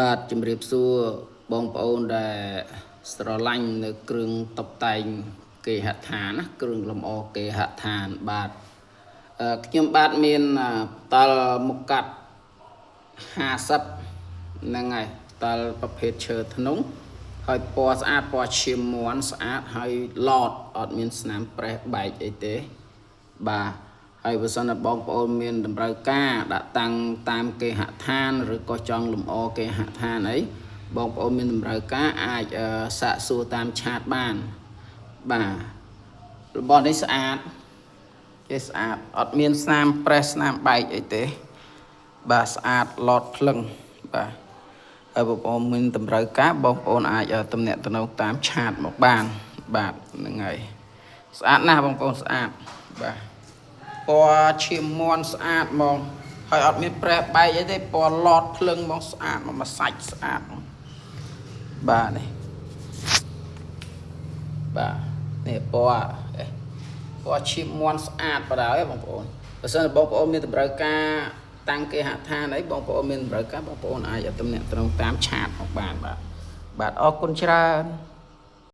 បាទជំរាបសួរបងប្អូនដែលស្រឡាញ់នៅគ្រឿងតុបតែងគេហដ្ឋានណាគ្រឿងលម្អគេហដ្ឋានបាទខ្ញុំបាទមានតលមុខកាត់50ហ្នឹងហើយតលប្រភេទឈើធ្នង់ហើយពណ៌ស្អាតពណ៌ឈាមមាន់ស្អាតហើយឡតអត់មានស្នាមប្រេះបែកអីទេបាទហើយបើសិនតែបងប្អូនមានតម្រូវការដាក់តាំងតាមគេហដ្ឋានឬក៏ចង់លម្អគេហដ្ឋានអីបងប្អូនមានតម្រូវការអាចសាកសួរតាមឆាតបានបាទរបស់នេះស្អាតគេស្អាតអត់មានស្នាមប្រេះស្នាមបែកអីទេបាទស្អាតឡតភ្លឹងបាទហើយបងប្អូនមានតម្រូវការបងប្អូនអាចទំនាក់ទំនងតាមឆាតមកបានបាទហ្នឹងហើយស្អាតណាស់បងប្អូនស្អាតបាទពណ៌ឈាមមាន់ស្អាតហ្មងហើយអត់មានប្រេះបែកអីទេពណ៌ឡតភ្លឹងហ្មងស្អាតមកសាច់ស្អាតបាទនេះបាទនេះពណ៌ឈាមមាន់ស្អាតបដ ாய் បងប្អូនបើសិនបងប្អូនមានតម្រូវការតាំងគេហដ្ឋានអីបងប្អូនមានតម្រូវការបងប្អូនអាចទំនាក់ទំនងតាមឆាតមកបានបាទអរគុណច្រើន